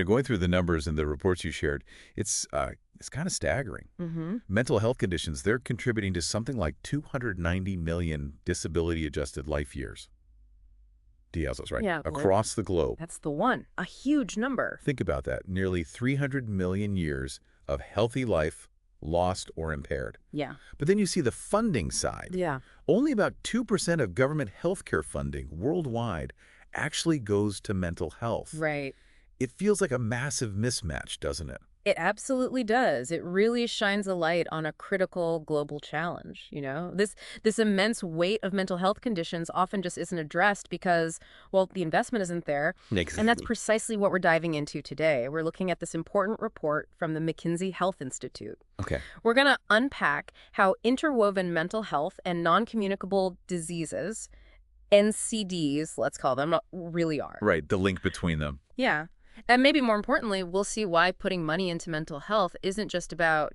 Going through the numbers and the reports you shared, it's kind of staggering. Mm-hmm. Mental health conditions, they're contributing to something like 290 million disability-adjusted life years. DLs, right? Yeah, Across the globe. that's the one. A huge number. Think about that. Nearly 300 million years of healthy life lost or impaired. Yeah. But then you see the funding side. Yeah. Only about 2% of government healthcare funding worldwide actually goes to mental health. Right. It feels like a massive mismatch, doesn't it? It absolutely does. It really shines a light on a critical global challenge, you know? This immense weight of mental health conditions often just isn't addressed because, well, the investment isn't there. And that's Exactly. precisely what we're diving into today. We're looking at this important report from the McKinsey Health Institute. Okay. We're going to unpack how interwoven mental health and non-communicable diseases, NCDs, let's call them, really are. Right, the link between them. Yeah. And maybe more importantly, we'll see why putting money into mental health isn't just about,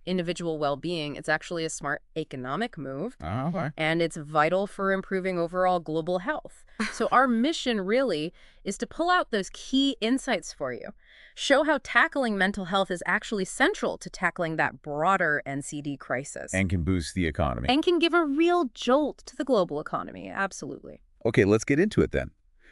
individual well-being. It's actually a smart economic move, Oh, okay. and it's vital for improving overall global health. So our mission really is to pull out those key insights for you, show how tackling mental health is actually central to tackling that broader NCD crisis, And can boost the economy. and can give a real jolt to the global economy. Absolutely. Okay, let's get into it then.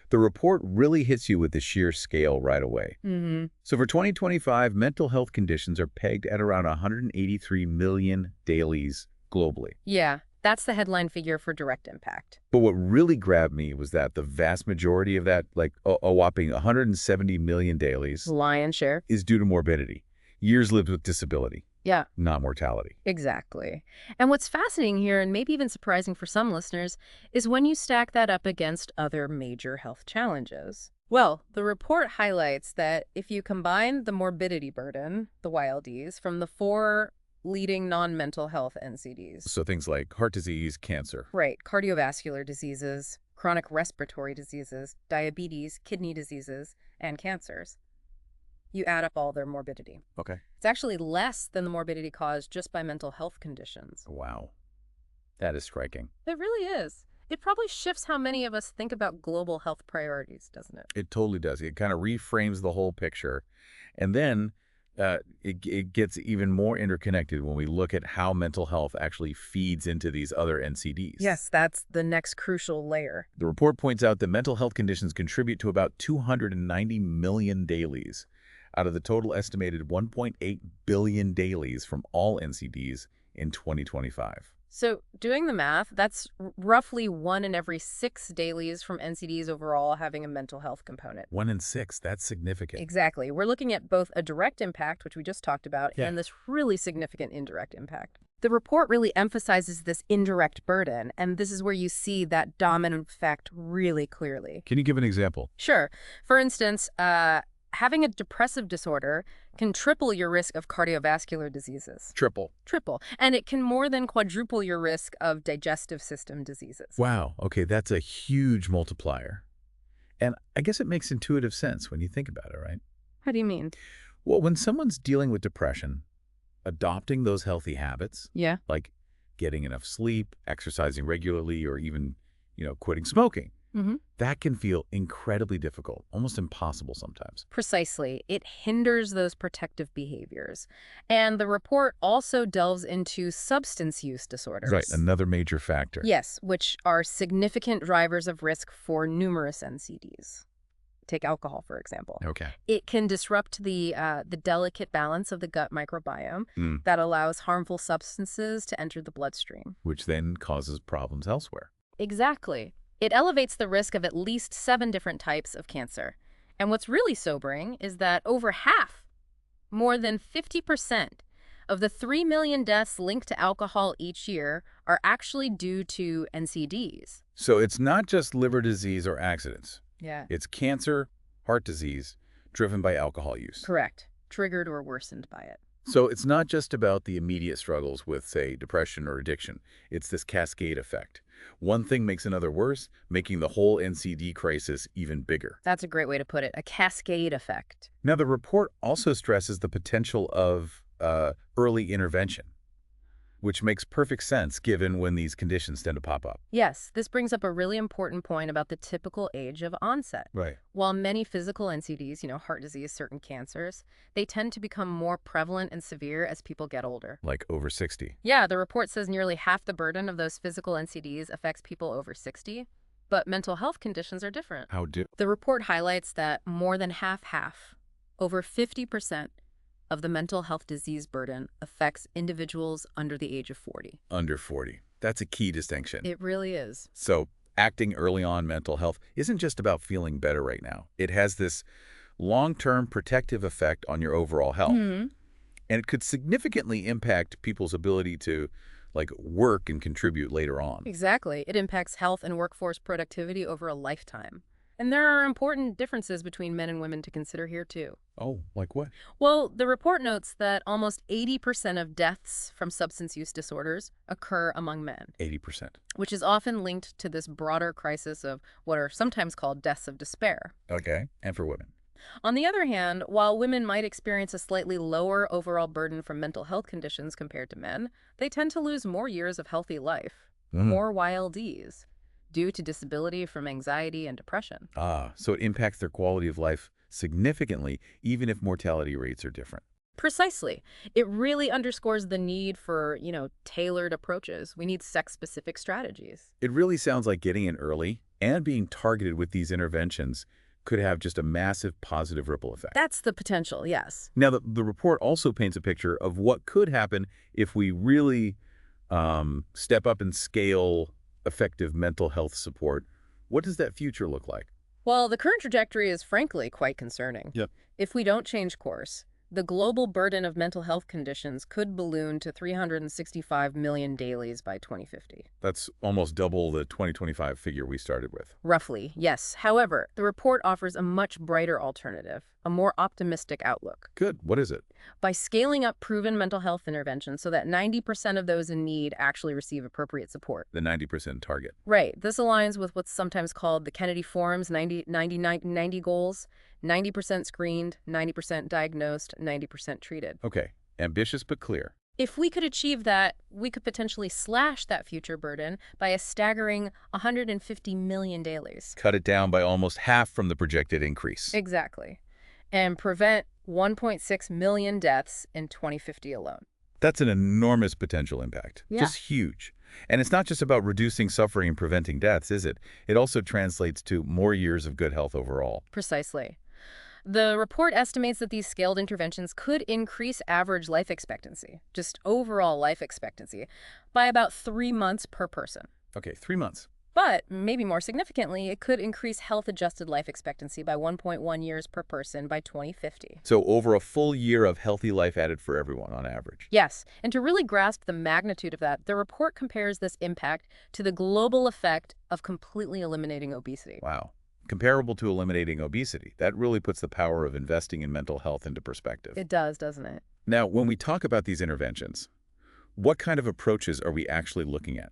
The report really hits you with the sheer scale right away. Mm-hmm. So for 2025, mental health conditions are pegged at around 183 million dailies globally. Yeah, that's the headline figure for direct impact. But what really grabbed me was that the vast majority of that, like a whopping 170 million dailies, Lion's share. is due to morbidity, years lived with disability, Yeah, not mortality. exactly. And what's fascinating here, and maybe even surprising for some listeners, is when you stack that up against other major health challenges. Well, the report highlights that if you combine the morbidity burden, the YLDs, from the four leading non-mental health NCDs, So things like heart disease, cancer. right, cardiovascular diseases, chronic respiratory diseases, diabetes, kidney diseases, and cancers, you add up all their morbidity. Okay. It's actually less than the morbidity caused just by mental health conditions. Wow. That is striking. It really is. It probably shifts how many of us think about global health priorities, doesn't it? It totally does. It kind of reframes the whole picture. And then it gets even more interconnected when we look at how mental health actually feeds into these other NCDs. Yes, that's the next crucial layer. The report points out that mental health conditions contribute to about 290 million dailies out of the total estimated 1.8 billion dailies from all NCDs in 2025. So doing the math, that's roughly 1 in every 6 dailies from NCDs overall having a mental health component. 1 in 6, that's significant. Exactly. We're looking at both a direct impact, which we just talked about, Yeah. and this really significant indirect impact. The report really emphasizes this indirect burden, and this is where you see that dominant effect really clearly. Can you give an example? Sure. For instance, having a depressive disorder can triple your risk of cardiovascular diseases. Triple. Triple. And it can more than quadruple your risk of digestive system diseases. Wow. Okay, that's a huge multiplier. And I guess it makes intuitive sense when you think about it, right? How do you mean? Well, when someone's dealing with depression, adopting those healthy habits, Yeah. like getting enough sleep, exercising regularly, or even, quitting smoking, Mm-hmm. that can feel incredibly difficult, almost impossible sometimes. Precisely. It hinders those protective behaviors. And the report also delves into substance use disorders. Right, another major factor. Yes, which are significant drivers of risk for numerous NCDs. Take alcohol, for example. Okay. It can disrupt the delicate balance of the gut microbiome that allows harmful substances to enter the bloodstream. Which then causes problems elsewhere. Exactly. It elevates the risk of at least 7 different types of cancer. And what's really sobering is that over half, more than 50%, of the 3 million deaths linked to alcohol each year are actually due to NCDs. So it's not just liver disease or accidents. Yeah. It's cancer, heart disease, driven by alcohol use. Correct. Triggered or worsened by it. So it's not just about the immediate struggles with, say, depression or addiction. It's this cascade effect. One thing makes another worse, making the whole NCD crisis even bigger. That's a great way to put it, a cascade effect. Now, the report also stresses the potential of early intervention. which makes perfect sense given when these conditions tend to pop up. Yes, this brings up a really important point about the typical age of onset. Right. While many physical NCDs, heart disease, certain cancers, they tend to become more prevalent and severe as people get older. Like over 60. Yeah, the report says nearly half the burden of those physical NCDs affects people over 60, but mental health conditions are different. How do? The report highlights that more than half, over 50%, of the mental health disease burden affects individuals under the age of 40. Under 40. That's a key distinction. It really is. So acting early on mental health isn't just about feeling better right now. It has this long-term protective effect on your overall health. Hmm. And it could significantly impact people's ability to work and contribute later on. Exactly. It impacts health and workforce productivity over a lifetime. And there are important differences between men and women to consider here, too. Oh, like what? Well, the report notes that almost 80% of deaths from substance use disorders occur among men, 80%. which is often linked to this broader crisis of what are sometimes called deaths of despair. Okay. And for women. On the other hand, while women might experience a slightly lower overall burden from mental health conditions compared to men, they tend to lose more years of healthy life, more YLDs, due to disability from anxiety and depression. So it impacts their quality of life significantly, even if mortality rates are different. Precisely. It really underscores the need for, tailored approaches. We need sex-specific strategies. It really sounds like getting in early and being targeted with these interventions could have just a massive positive ripple effect. That's the potential, yes. Now, the report also paints a picture of what could happen if we really step up and scale effective mental health support. What does that future look like? Well, the current trajectory is frankly quite concerning. Yep. If we don't change course, the global burden of mental health conditions could balloon to 365 million dailies by 2050. That's almost double the 2025 figure we started with. Roughly, yes. However, the report offers a much brighter alternative, a more optimistic outlook. Good. What is it? By scaling up proven mental health interventions so that 90% of those in need actually receive appropriate support. The 90% target. Right. This aligns with what's sometimes called the Kennedy Forum's 90 goals. 90% screened, 90% diagnosed, 90% treated. Okay. Ambitious but clear. If we could achieve that, we could potentially slash that future burden by a staggering 150 million dailies. Cut it down by almost half from the projected increase. Exactly. And prevent 1.6 million deaths in 2050 alone. That's an enormous potential impact. Yeah. Just huge. And it's not just about reducing suffering and preventing deaths, is it? It also translates to more years of good health overall. Precisely. The report estimates that these scaled interventions could increase average life expectancy, just overall life expectancy, by about 3 months per person. Okay, 3 months. But, maybe more significantly, it could increase health-adjusted life expectancy by 1.1 years per person by 2050. So over a full year of healthy life added for everyone on average. Yes, and to really grasp the magnitude of that, the report compares this impact to the global effect of completely eliminating obesity. Wow. Comparable to eliminating obesity. That really puts the power of investing in mental health into perspective. It does, doesn't it? Now, when we talk about these interventions, what kind of approaches are we actually looking at?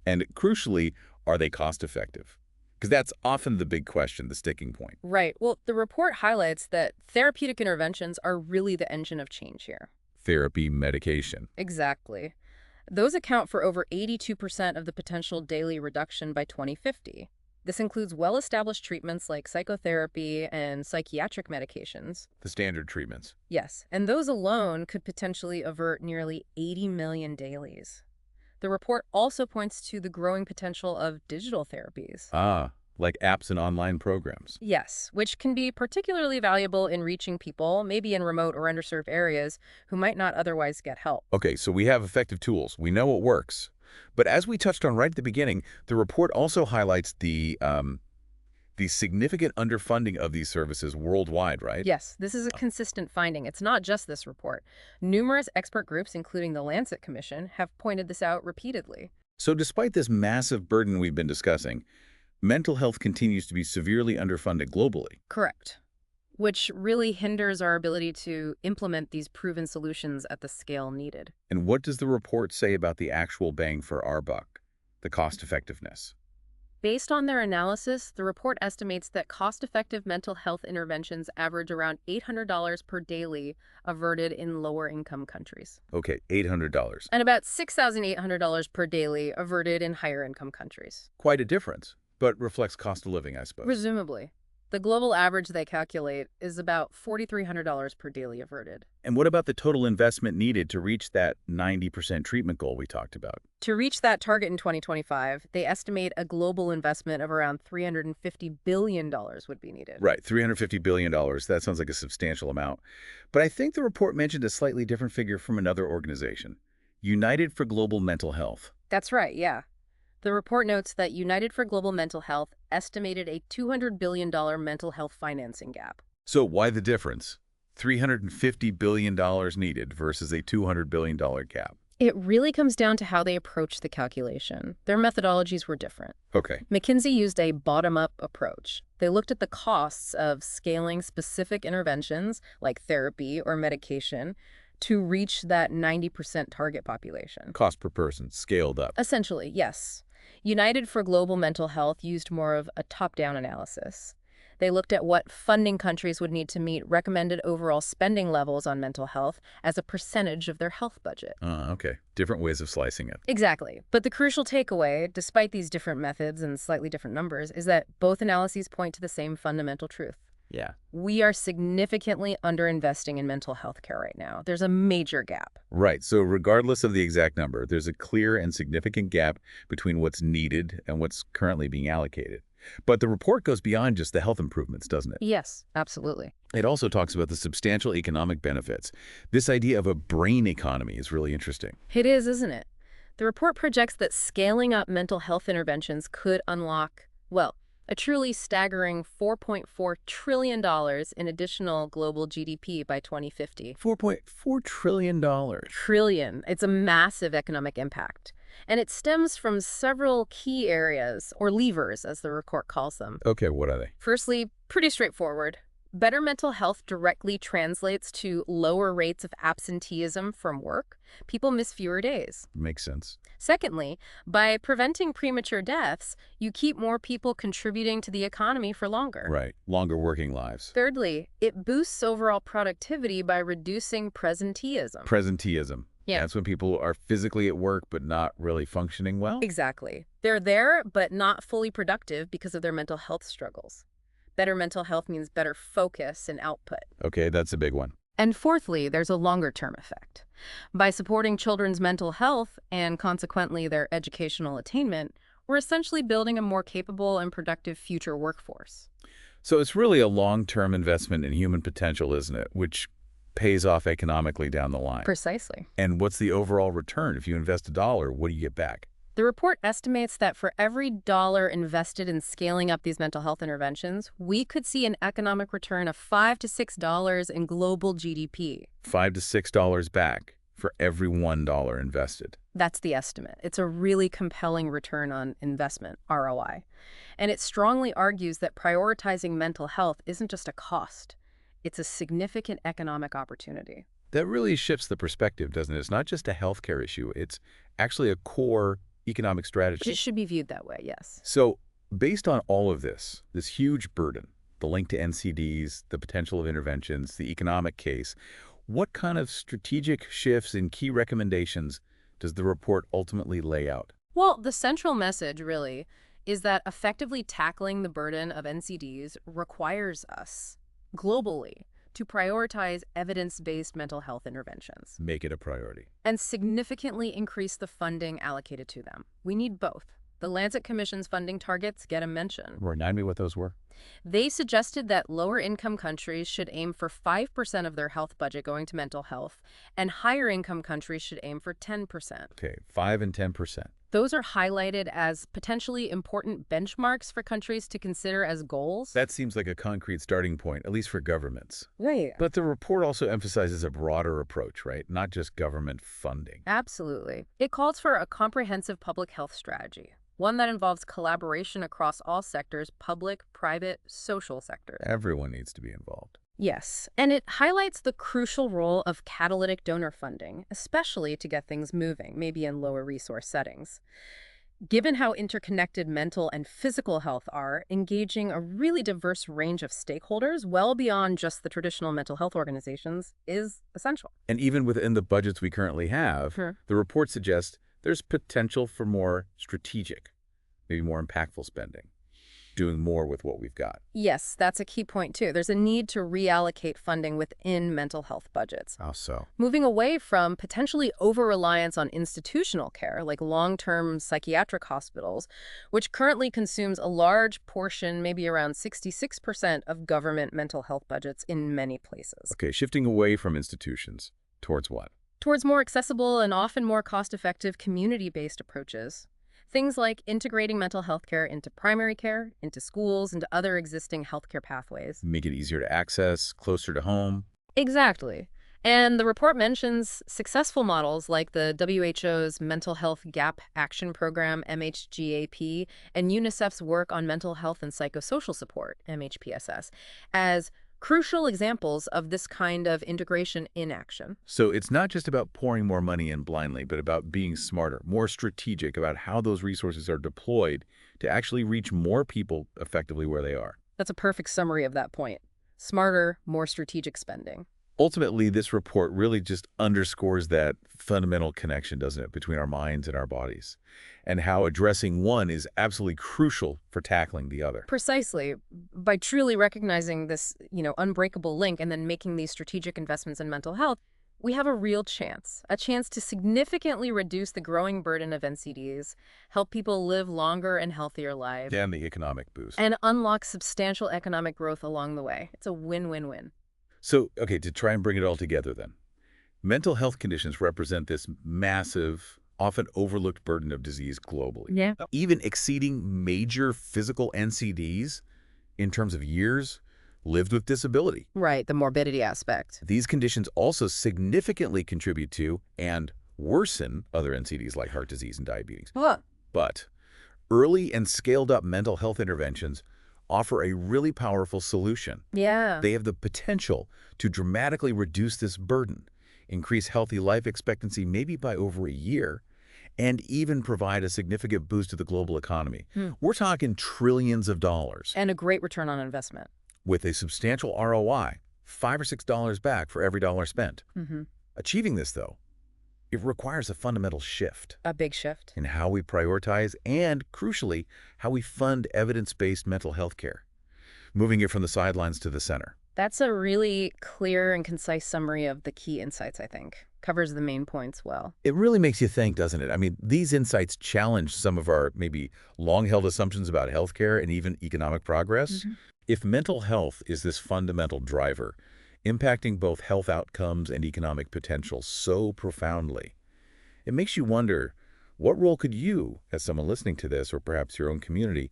And crucially, are they cost-effective? Because that's often the big question, the sticking point. Right. Well, the report highlights that therapeutic interventions are really the engine of change here. Therapy, medication. Exactly. Those account for over 82% of the potential daily reduction by 2050. This includes well-established treatments like psychotherapy and psychiatric medications. The standard treatments. Yes, and those alone could potentially avert nearly 80 million dailies. The report also points to the growing potential of digital therapies. Like apps and online programs. Yes, which can be particularly valuable in reaching people, maybe in remote or underserved areas, who might not otherwise get help. Okay, so we have effective tools. We know what works. But as we touched on right at the beginning, the report also highlights the significant underfunding of these services worldwide, right? Yes, this is a consistent finding. It's not just this report. Numerous expert groups, including the Lancet Commission, have pointed this out repeatedly. So despite this massive burden we've been discussing, mental health continues to be severely underfunded globally. Correct. Which really hinders our ability to implement these proven solutions at the scale needed. And what does the report say about the actual bang for our buck, the cost effectiveness? Based on their analysis, the report estimates that cost-effective mental health interventions average around $800 per daily averted in lower-income countries, Okay, $800. and about $6,800 per daily averted in higher-income countries. Quite a difference, but reflects cost of living, I suppose. Presumably. The global average they calculate is about $4,300 per daily averted. And what about the total investment needed to reach that 90% treatment goal we talked about? To reach that target in 2025, they estimate a global investment of around $350 billion would be needed. Right, $350 billion. That sounds like a substantial amount. But I think the report mentioned a slightly different figure from another organization, United for Global Mental Health. That's right, yeah. The report notes that United for Global Mental Health estimated a $200 billion mental health financing gap. So why the difference? $350 billion needed versus a $200 billion cap. It really comes down to how they approach the calculation. Their methodologies were different. Okay. McKinsey used a bottom-up approach. They looked at the costs of scaling specific interventions, like therapy or medication, to reach that 90% target population. Cost per person, scaled up. Essentially, yes. United for Global Mental Health used more of a top-down analysis. They looked at what funding countries would need to meet recommended overall spending levels on mental health as a percentage of their health budget. Okay. Different ways of slicing it. Exactly. But the crucial takeaway, despite these different methods and slightly different numbers, is that both analyses point to the same fundamental truth. Yeah. We are significantly underinvesting in mental health care right now. There's a major gap. Right. So regardless of the exact number, there's a clear and significant gap between what's needed and what's currently being allocated. But the report goes beyond just the health improvements, doesn't it? Yes, absolutely. It also talks about the substantial economic benefits. This idea of a brain economy is really interesting. It is, isn't it? The report projects that scaling up mental health interventions could unlock, well, a truly staggering $4.4 trillion in additional global GDP by 2050. $4.4 trillion. Trillion. It's a massive economic impact. And it stems from several key areas, or levers, as the report calls them. Okay, what are they? Firstly, pretty straightforward. Better mental health directly translates to lower rates of absenteeism from work. People miss fewer days. Makes sense. Secondly, by preventing premature deaths, you keep more people contributing to the economy for longer. Right. Longer working lives. Thirdly, it boosts overall productivity by reducing presenteeism. Presenteeism. Yeah. That's when people are physically at work but not really functioning well? Exactly. They're there, but not fully productive because of their mental health struggles. Better mental health means better focus and output. Okay, that's a big one. And fourthly, there's a longer-term effect. By supporting children's mental health and consequently their educational attainment, we're essentially building a more capable and productive future workforce. So it's really a long-term investment in human potential, isn't it? Which pays off economically down the line. Precisely. And what's the overall return? If you invest $1, what do you get back? The report estimates that for every dollar invested in scaling up these mental health interventions, we could see an economic return of $5 to $6 in global GDP. $5 to $6 back for every $1 invested. That's the estimate. It's a really compelling return on investment, ROI. And it strongly argues that prioritizing mental health isn't just a cost. It's a significant economic opportunity. That really shifts the perspective, doesn't it? It's not just a healthcare issue. It's actually a core economic strategy. It should be viewed that way, yes. So based on all of this huge burden, the link to NCDs, the potential of interventions, the economic case, what kind of strategic shifts and key recommendations does the report ultimately lay out? Well, the central message, really, is that effectively tackling the burden of NCDs requires us, globally, to prioritize evidence-based mental health interventions. Make it a priority. And significantly increase the funding allocated to them. We need both. The Lancet Commission's funding targets get a mention. Remind me what those were. They suggested that lower-income countries should aim for 5% of their health budget going to mental health, and higher-income countries should aim for 10%. Okay, 5 and 10%. Those are highlighted as potentially important benchmarks for countries to consider as goals. That seems like a concrete starting point, at least for governments. Right. But the report also emphasizes a broader approach, right? Not just government funding. Absolutely. It calls for a comprehensive public health strategy, one that involves collaboration across all sectors, public, private, social sectors. Everyone needs to be involved. Yes, and it highlights the crucial role of catalytic donor funding, especially to get things moving, maybe in lower resource settings. Given how interconnected mental and physical health are, engaging a really diverse range of stakeholders, well beyond just the traditional mental health organizations, is essential. And even within the budgets we currently have, Sure. the report suggests there's potential for more strategic, maybe more impactful spending, doing more with what we've got. Yes, that's a key point, too. There's a need to reallocate funding within mental health budgets, How so? moving away from potentially over-reliance on institutional care, like long-term psychiatric hospitals, which currently consumes a large portion, maybe around 66% of government mental health budgets in many places, Okay, shifting away from institutions towards what? towards more accessible and often more cost-effective community-based approaches. Things like integrating mental health care into primary care, into schools, into other existing healthcare pathways. Make it easier to access, closer to home. Exactly. And the report mentions successful models like the WHO's Mental Health Gap Action Program, MHGAP, and UNICEF's work on mental health and psychosocial support, MHPSS, as crucial examples of this kind of integration in action. So it's not just about pouring more money in blindly, but about being smarter, more strategic about how those resources are deployed to actually reach more people effectively where they are. That's a perfect summary of that point. Smarter, more strategic spending. Ultimately, this report really just underscores that fundamental connection, doesn't it, between our minds and our bodies, and how addressing one is absolutely crucial for tackling the other. Precisely. By truly recognizing this, unbreakable link and then making these strategic investments in mental health, we have a real chance, a chance to significantly reduce the growing burden of NCDs, help people live longer and healthier lives, And the economic boost. and unlock substantial economic growth along the way. It's a win-win-win. So, okay, to try and bring it all together then. Mental health conditions represent this massive, often overlooked burden of disease globally. Yeah. Even exceeding major physical NCDs in terms of years lived with disability. Right, the morbidity aspect. These conditions also significantly contribute to and worsen other NCDs like heart disease and diabetes. Huh. But early and scaled-up mental health interventions offer a really powerful solution. Yeah. They have the potential to dramatically reduce this burden, increase healthy life expectancy maybe by over a year, and even provide a significant boost to the global economy. We're talking trillions of dollars And a great return on investment. with a substantial ROI, $5 or $6 back for every dollar spent. Mm-hmm. Achieving this, though, it requires a fundamental shift A big shift. in how we prioritize and, crucially, how we fund evidence-based mental health care, moving it from the sidelines to the center. That's a really clear and concise summary of the key insights, I think. Covers the main points well. It really makes you think, doesn't it? I mean, these insights challenge some of our maybe long-held assumptions about healthcare and even economic progress. If mental health is this fundamental driver, impacting both health outcomes and economic potential so profoundly, it makes you wonder, what role could you, as someone listening to this, or perhaps your own community,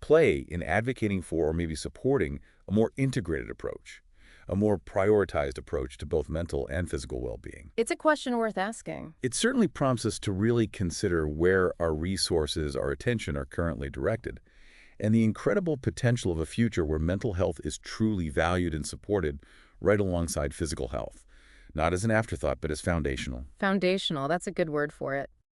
play in advocating for or maybe supporting a more integrated approach, a more prioritized approach to both mental and physical well-being? It's a question worth asking. It certainly prompts us to really consider where our resources, our attention are currently directed, and the incredible potential of a future where mental health is truly valued and supported right alongside physical health, not as an afterthought, but as foundational. Foundational, that's a good word for it.